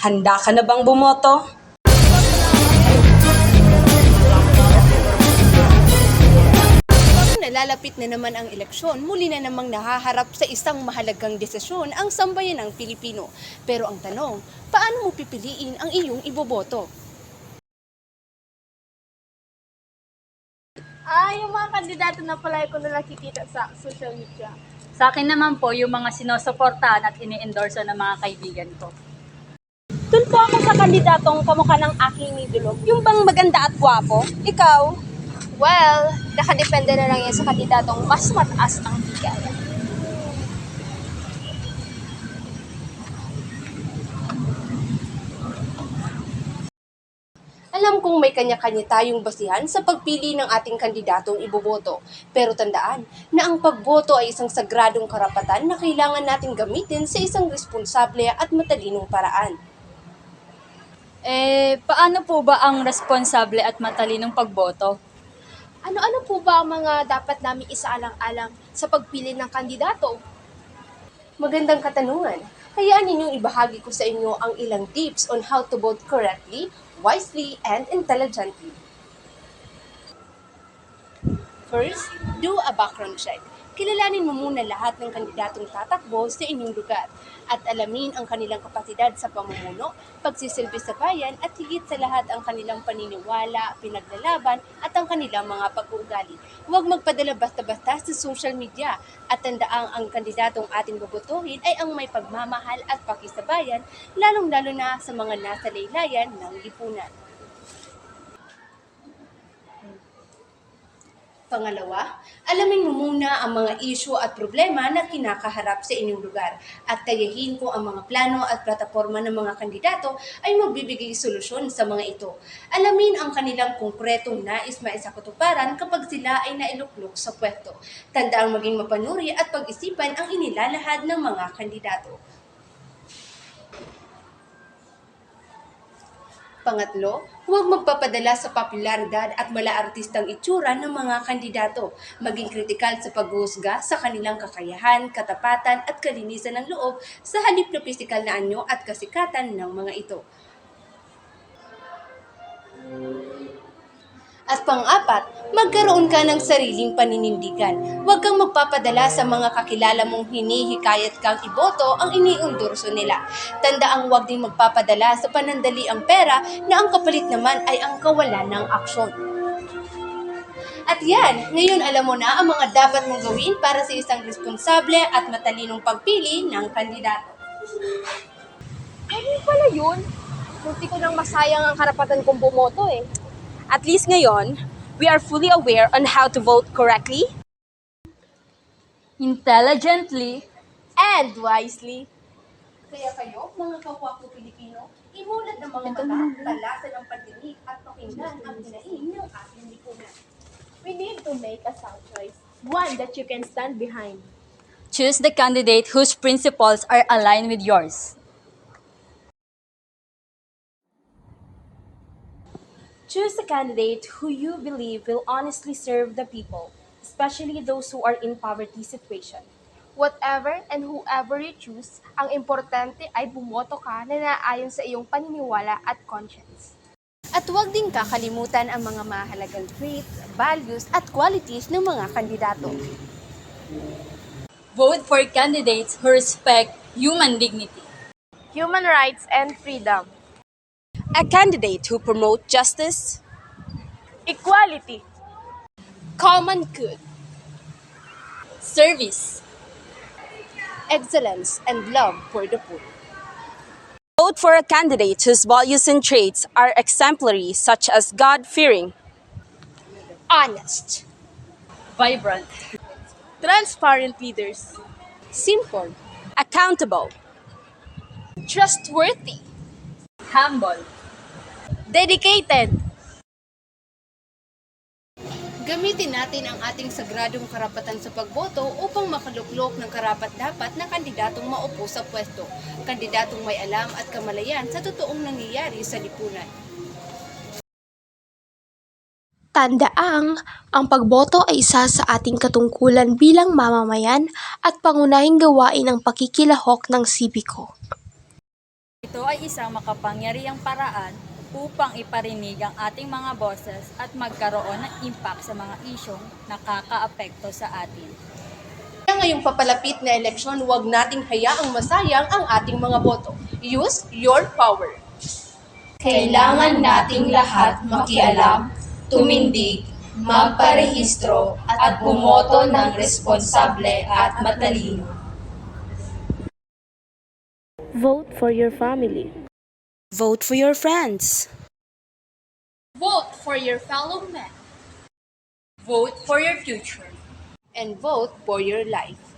Handa ka na bang bumoto? Nalalapit na naman ang eleksyon, muli na namang nahaharap sa isang mahalagang desisyon ang sambayanang Pilipino. Pero ang tanong, paano mo pipiliin ang iyong iboboto? Yung mga kandidato na palagi ko na nakikita sa social media. Sa akin naman po, yung mga sinusuportahan at ini-endorse ng mga kaibigan ko. Doon po ako sa kandidatong kamukha ng aking idolo. Yung bang maganda at gwapo? Ikaw? Well, nakadepende na lang yan sa kandidatong mas mataas ang bigayan. Alam kong may kanya-kanya tayong basihan sa pagpili ng ating kandidatong iboboto. Pero tandaan na ang pagboto ay isang sagradong karapatan na kailangan nating gamitin sa isang responsable at matalinong paraan. Paano po ba ang responsable at matalinong pagboto? Ano-ano po ba ang mga dapat namin isaalang-alang sa pagpili ng kandidato? Magandang katanungan. Hayaan ninyong ibahagi ko sa inyo ang ilang tips on how to vote correctly, wisely, and intelligently. First, do a background check. Kilalanin mo muna lahat ng kandidatong tatakbo sa inyong lugar at alamin ang kanilang kapasidad sa pamumuno, pagsisilbi sa bayan at higit sa lahat ang kanilang paniniwala, pinaglalaban at ang kanilang mga pag-uugali. Huwag magpadala basta-basta sa social media at tandaang ang kandidatong ating bobotohin ay ang may pagmamahal at pakisabayan, lalong-lalo na sa mga nasa laylayan ng lipunan. Pangalawa, alamin mo muna ang mga isyu at problema na kinakaharap sa inyong lugar at tayahin kung ang mga plano at plataforma ng mga kandidato ay magbibigay solusyon sa mga ito. Alamin ang kanilang konkretong nais maisakatuparan kapag sila ay nailuklok sa pwesto. Tandaang maging mapanuri at pag-isipan ang inilalahad ng mga kandidato. Pangatlo, huwag magpapadala sa popularidad at malaartistang itsura ng mga kandidato. Maging kritikal sa paghuhusga sa kanilang kakayahan, katapatan at kalinisan ng loob sa halip na pisikal na anyo at kasikatan ng mga ito. At pang-apat, magkaroon ka ng sariling paninindigan. Huwag kang magpapadala sa mga kakilala mong hinihikayat kang iboto ang iniundurso nila. Tandaang huwag din magpapadala sa panandaliang pera na ang kapalit naman ay ang kawalan ng aksyon. At yan, ngayon alam mo na ang mga dapat mong gawin para sa isang responsable at matalinong pagpili ng kandidato. Ano pala yun? Munti ko nang masayang ang karapatan kong bumoto eh. At least ngayon, we are fully aware on how to vote correctly, Intelligently, And wisely. kaya kayo, mga kapwa ko Pilipino, imulat ng mga mata, talasan ng pandinig at pakinggan ang hinaing ng ating lipunan. We need to make a sound choice. One that you can stand behind. choose the candidate whose principles are aligned with yours. Choose a candidate who you believe will honestly serve the people, especially those who are in poverty situation. Whatever and whoever you choose, ang importante ay bumoto ka na naayon sa iyong paniniwala at conscience. At huwag din kakalimutan ang mga mahalagang traits, values at qualities ng mga kandidato. Vote for candidates who respect human dignity. Human rights and freedom. A candidate who promotes justice, Equality. common good, Service. excellence, and love for the poor. Vote for a candidate whose values and traits are exemplary, such as God-fearing, honest, Vibrant. Transparent leaders. simple, accountable, trustworthy, Humble. Dedicated. Gamitin natin ang ating sagradong karapatan sa pagboto upang makaluklok ng karapat-dapat na kandidatong maupo sa pwesto, kandidatong may alam at kamalayan sa totoong nangyayari sa lipunan. Tandaang, ang pagboto ay isa sa ating katungkulan bilang mamamayan at pangunahing gawain ng pakikilahok ng sipiko. Ito ay isang makapangyarihang paraan upang iparinig ang ating mga boses at magkaroon ng impact sa mga isyong nakakaapekto sa atin. Kaya ngayong papalapit na eleksyon, huwag nating hayaang masayang ang ating mga boto. Use your power. Kailangan nating lahat makialam, tumindig, magparehistro at bumoto ng responsable at matalino. Vote for your family. Vote for your friends. Vote for your fellow man. Vote for your future. And vote for your life.